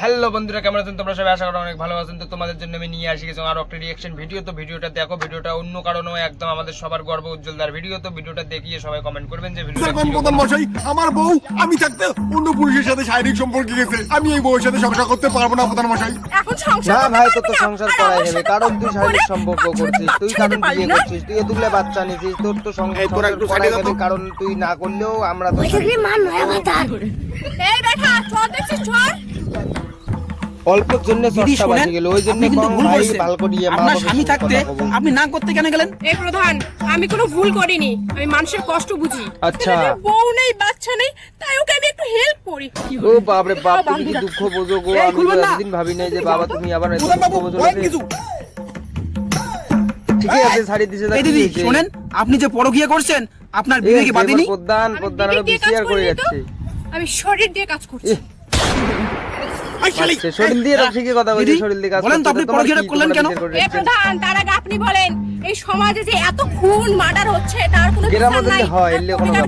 Hello বন্ধুরা, কেমন আছেন তোমরা সবাই? আশা করি অনেক ভালো আছেন। তো তোমাদের জন্য আমি নিয়ে আসি কিছু আরো একটা রিঅ্যাকশন ভিডিও। তো ভিডিওটা দেখো, ভিডিওটা অন্য কারণে একদম আমাদের সবার গর্ব উজ্জ্বলদার ভিডিও। তো ভিডিওটা দেখিয়ে সবাই কমেন্ট করবেন যে ভিডিওটা প্রধান মশাই, আমার বউ আমি থাকতে অন্য পুরুষের সাথে শারীরিক সম্পর্কে গেছে, আমি এই বউয়ের সাথে সংসার করতে পারবো না প্রধান মশাই। এখন সংসার না ভাই, তোর তো সংসার করাই যাবে, কারণ তুই শারীরিক সম্পর্ক করছিস, তুই কারণ বিয়ে করছিস, তুই এতগুলো বাচ্চা নিছিস, তোর তো সংসার করাই যাবে, কারণ তুই না করলেও আমরা তো এই বেটা চল দেখছিস চল। অল্পের জন্য সস্তা বাঁচে গেল, ওই জন্য ভালো করিয়ে আপনার স্বামী থাকতে আপনি না করতে কেন গেলেন? এই প্রধান, আমি কোনো ভুল করিনি, আমি মানুষের কষ্ট বুঝি। আচ্ছা, বউ নেই বাচ্চা নেই, তাই ওকে আমি একটু হেল্প করি। ও বাপ রে বাপ, তুমি কি দুঃখ বোঝো গো? আমি তো একদিন ভাবি নাই যে বাবা তুমি আবার দুঃখ বোঝো। ঠিক আছে, ছাড়ি দিছে। এই দিদি শুনেন, আপনি যে পরকীয়া করছেন আপনার বিবেকে বাঁধেনি? প্রধান আরো বিচার করে যাচ্ছে। আমি শরীর দিয়ে কাজ করছি। শরীর দিয়ে রাখি কথা বলি, শরীর দিয়ে কাজ বলেন তো আপনি পরকীয়া করলেন কেন? এই প্রধান, তার আগে আপনি বলেন, এই সমাজে যে এত খুন মার্ডার হচ্ছে তার কোনো বিচার নাই?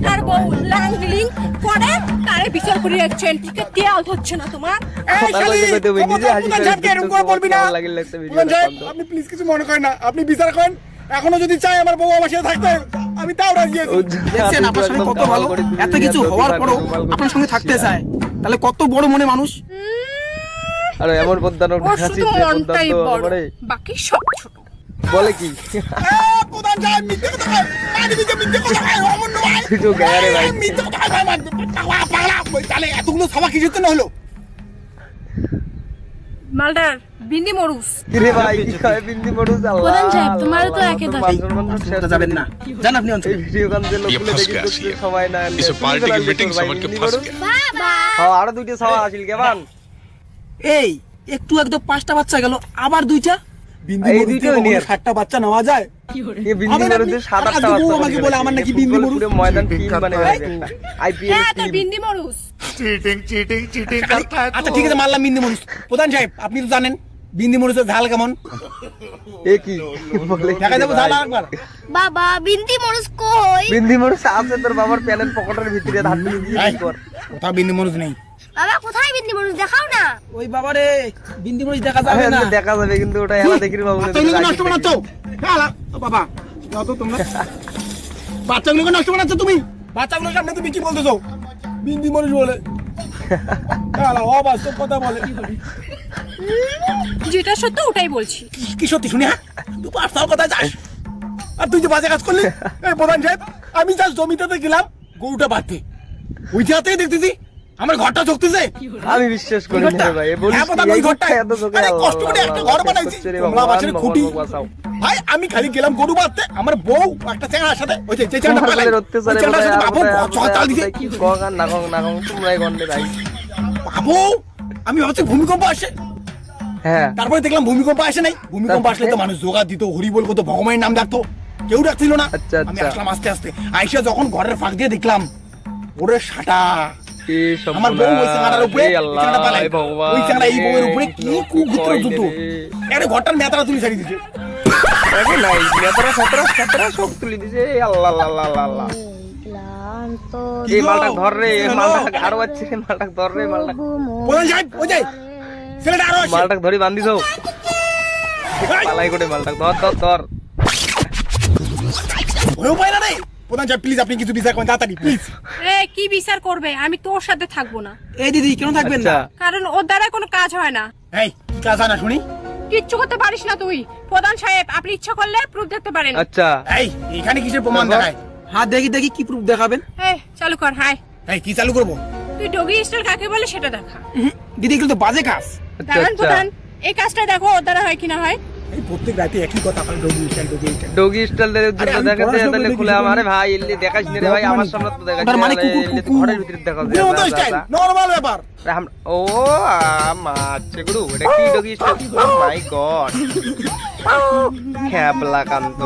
তার বউ লাংলিং করে তারে বিচার করে রাখছেন, ঠিক আছে? তেল হচ্ছে না তোমার? এই শালি তুমি নিজে হাসি করে এরকম করে বলবি না। আপনি প্লিজ কিছু মনে করেন না, আপনি বিচার করেন। এখনো যদি চাই আমার বউ আমার সাথে থাকতে, আমি তাও রাজি আছি। দেখছেন আপনার সঙ্গে কত ভালো, এত কিছু হওয়ার পরও আপনার সঙ্গে থাকতে চায়, তাহলে কত বড় মনে মানুষ। আরে এমন পদ্মানো হাসি দে, মনটাই বড়, বাকি সব ছোট। বলে কি প্রধান সাহেব মিথ্যে কথা কয়, মারি দিতে মিথ্যে কথা কয়, অমন নয় কিছু গায়ারে ভাই, মিথ্যে কথা কয়, পাগলা তাহলে এতগুলো সভা কিছু তো না হলো। মালদার বিন্দি মরুস কি রে ভাই, কি কয় বিন্দি মরুস? আল্লাহ প্রধান সাহেব, তোমার তো একে থাকে সেটা যাবেন না, জান আপনি অঞ্চল ভিডিও গান যে লোকগুলো দেখি সময় না এলে পার্টি কি মিটিং সময় কে ফাস গয়া। বাবা হ্যাঁ, আরো দুইটা সভা আসিল কেমন? এই একটু একদম 5টা বাচ্চা গেল, আবার 2টা বিন্দি মরুস নিয়ে 60টা বাচ্চা নেওয়া যায়? এই বিন্দি মরুস 7-8টা বাচ্চা আমাকে বলে আমার নাকি বিন্দি মরুস পুরো ময়দান টিম বানিয়ে রাখবে একটা আইপিএল হ্যাঁ, তো টিম। বিন্দি মরুস চিটিং করতা है। আচ্ছা ঠিক আছে, মানলাম বিন্দি মরুস। প্রধান সাহেব আপনি তো জানেন বিন্দি মরুসের ঝাল কেমন? এ কি বলে দেখা যাবে ঝাল একবার। বাবা বিন্দি মরুস কই? বিন্দি মরুস আছে তোর বাবার প্যানের পকেটের ভিতরে, হাত দিয়ে কর। কোথাও বিন্দি মরুস নেই। বাবা কোথায় বিন্দি মরুস? দেখাও না। ওই বাবারে বিন্দি মরিচ দেখা যাবে না। দেখা যাবে কিন্তু ওটা হেলা দেখির বাবু বাচ্চাগুলোকে নষ্ট বানাচ্ছো। হ্যাঁ বাবা যাও তো তোমরা, বাচ্চাগুলোকে নষ্ট বানাচ্ছো তুমি। বাচ্চাগুলোর সামনে তুমি কি বলতেছো? বিন্দি মরুস বলে হ্যাঁ অবাস্তব কথা বলে। যেটা সত্য ওটাই বলছি। কি সত্যি শুনি? হ্যাঁ তুই পার্সোনাল কথা যাস, আর তুই যে বাজে কাজ করলি। এই প্রধান সাহেব, আমি যা জমিটাতে গেলাম গরুটা বাঁধতে, ওই জায়গাতেই দেখতেছি আমার ঘরটা ঝুঁকতেছে। আমি বিশ্বাস করি না ভাই, বলিস ওই ঘরটা কষ্ট করে একটা ঘর বানাইছি, তোমরা বাঁচের খুঁটি। ভাই আমি খালি গেলাম গরু বাঁধতে, আমার বউ একটা চ্যাংড়ার সাথে, ওই যে চ্যাংড়াটা পালাই, ওই চ্যাংড়ার সাথে বাবু চকাল দিছে। গঙ্গা না গঙ্গা তোমরাই গন্ডে ভাই। বাবু আমি ভাবছি ভূমিকম্প আসে, হ্যাঁ তারপরে দেখলাম ভূমিকম্প আসে নাই। ভূমিকম্প আসলে তো মানুষ জোগাড় দিত, হরি বলবো, তো ভগবানের নাম ডাকতো, কেউ ডাকছিল না। আমি আসলাম আস্তে আস্তে, আইসা যখন ঘরের ফাঁক দিয়ে দেখলাম ওরে সাটা আমার বউ ওই চাঁড়ার উপরে, চাঁড়া পালাই, ওই চাঁড়া এই বউয়ের উপরে কি কুকুত্র যুদ্ধ। আরে ঘরটার মেতারা তুলি ছাড়ি দিছে। আরে নাই মেতারা 17 সব তুলি দিছে। আল্লাহ আল্লাহ আল্লাহ, এই মালটা ধর রে, মালটা আরো আছে, মালটা ধর রে, মালটা প্রধান সাহেব ওই যে ছেলেটা আরো আছে, মালটা ধরি বান্ধিছো পালাই করে, মালটা ধর ধর ধর। ওই উপায় না রে। প্রধান সাহেব প্লিজ আপনি কিছু বিচার করেন তাড়াতাড়ি প্লিজ। কি বিচার করবে? আমি তোর সাথে থাকবো না। এই দিদি কেন থাকবেন না? কারণ ওর দ্বারা কোনো কাজ হয় না। এই কি কাজ হয় না শুনি? কিচ্ছু করতে পারিস না তুই। প্রধান সাহেব আপনি ইচ্ছা করলে প্রুফ দেখতে পারেন। আচ্ছা এই এখানে কিসের প্রমাণ দেখায়? হ্যাঁ দেখি দেখি কি প্রুফ দেখাবেন। চালু কর। হাই এই কি চালু করবো? তুই ডগি স্টাইল কাকে বলে সেটা দেখা। দিদি এগুলো তো বাজে কাজ। দাঁড়ান প্রধান, এই কাজটা দেখো ওর দ্বারা হয় কিনা হয়। এই প্রত্যেক রাতে একই কথা, আপনার ডগি স্টাইল ডগি স্টাইল দেখাতে তাহলে খুলে আমারে ভাই এলি দেখাইস না রে ভাই, আমার সামনে তো দেখাইস মানে ঘরের ভিতরে দেখাও নরমাল ব্যাপার। ও মাছে গুরু, এটা কি ডগি স্টাইল? ও মাই গড, হ্যাবলাকান্ত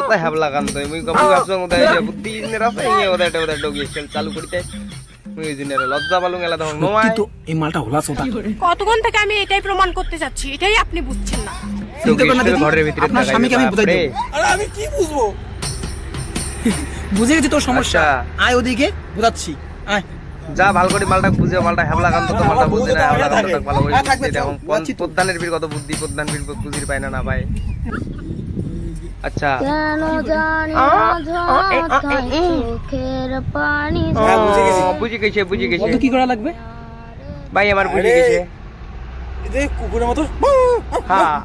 তো হ্যাবলাকান্ত। মুই কবু ভাবছো ওদের যে বুদ্ধি নে রাস্তা এই ওদের ডগি স্টাইল চালু করিতে মুই জিনের লজ্জা পালুং এলা তখন নয়। তো এই মালটা হলা সোটা কতক্ষণ থেকে আমি এটাই প্রমাণ করতে যাচ্ছি, এটাই আপনি বুঝছেন না। ঘরের ভিতরে আপনার স্বামীকে আমি বুঝাই দেব। আরে আমি কি বুঝবো? বুঝে গেছি তোর সমস্যা, আয় ওদিকে বুঝাচ্ছি। আয় যা ভালো করে মালটা বুঝে, মালটা হ্যাবলা কান্ত তো মালটা বুঝে না, হ্যাবলা কান্তটা ভালো করে বুঝে। দেখুন প্রধানের বীর কত বুদ্ধি, প্রধান বীর বুঝির পায় না ভাই। আচ্ছা বুঝে গেছে কি করা লাগবে ভাই, আমার বুঝে গেছে। কুকুরের মতো হ্যাঁ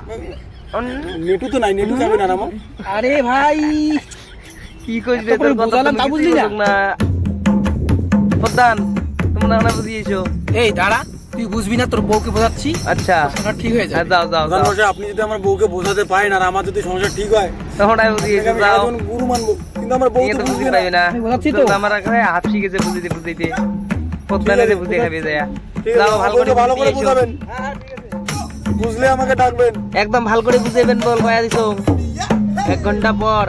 নেটু তো নাই, নেটু যাবে না আমার। আরে ভাই কি কইছ রে, তোর কথা তা বুঝলি না প্রধান, তোমরা না বুঝিয়েছো। এই দাঁড়া, তুই বুঝবি না, তোর বউকে বোঝাচ্ছি। আচ্ছা ঠিক হয়ে যায়, যাও যাও যাও। আপনি যদি আমার বউকে বোঝাতে পারেন আর আমার যদি সমস্যা ঠিক হয় তোমরা বুঝিয়েছো, আমি যাও। এখন গুরু মানবো, কিন্তু আমার বউ তো বুঝবে বুঝতে না। না, বোঝাচ্ছি তো। আমার কাছে হাফ শিখেছে বুঝিতে বুঝিতে, প্রধানে বুঝে খাবে যায়। ঠিক আছে, যাও ভালো করে ভালো করে বুঝিয়েছো। বোঝাবেন, বুঝলে আমাকে ডাকবেন। একদম ভালো করে বুঝাইবেন, বল কয়া দিছো 1 ঘন্টা পর।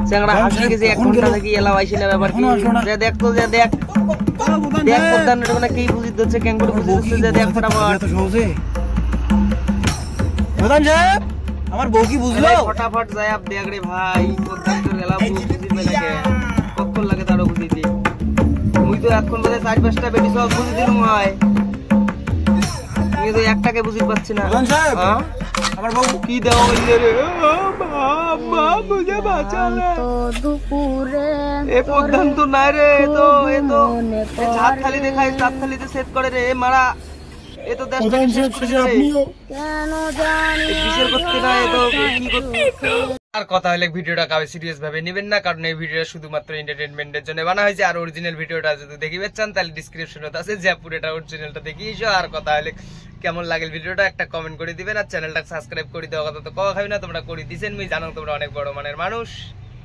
চ্যাংড়া হাফ শিখেছে 1 ঘন্টা থেকে, এলাও আইসি না ব্যাপার কি। যে দেখ তো, যে দেখ দেখ প্রধান মানে কি বুঝিতে হচ্ছে, কেন করে বুঝিতে হচ্ছে, যে দেখ ফটাফট। এত সহজে প্রধান সাহেব, আমার বউ কি বুঝলো? ফটাফট যায় আপ দেখ রে ভাই, প্রধান তো এলাও বুঝিবে না কে, কতক্ষণ লাগে তারও বুঝিতে। মুই তো এখন বলে 4-5টা বেটি সব বুঝি দিলুম হয়, তুমি তো একটাকে বুঝিতে পারছি না। প্রধান সাহেব, হ্যাঁ আমার বউ কি দেওয়া হইলে রে, মা বুঝে বাঁচালে এ প্রধান তো নাই রে, তো এ তো ছাদ খালি দেখায়, ছাদ খালিতে সেট করে রে এ মারা, এ তো দেশ প্রধান সাহেব শেষে আপনিও বিচার করতে না, এ তো কি করতে। আর কথা হলে ভিডিওটা কাউকে সিরিয়াস ভাবে নেবেন না, কারণ এই ভিডিওটা শুধুমাত্র এন্টারটেইনমেন্টের জন্য বানা হয়েছে। আর অরিজিনাল ভিডিওটা যদি দেখিবে চান তাহলে ডিসক্রিপশনে আছে যে পুরোটা অরিজিনালটা দেখিয়েছো। আর কথা হলে কেমন লাগে ভিডিওটা একটা কমেন্ট করে দিবেন, আর চ্যানেলটা সাবস্ক্রাইব করে দেওয়া কথা তো কওয়া খাবি না, তোমরা করে দিছেন, আমি জানো তোমরা অনেক বড় মানের মানুষ।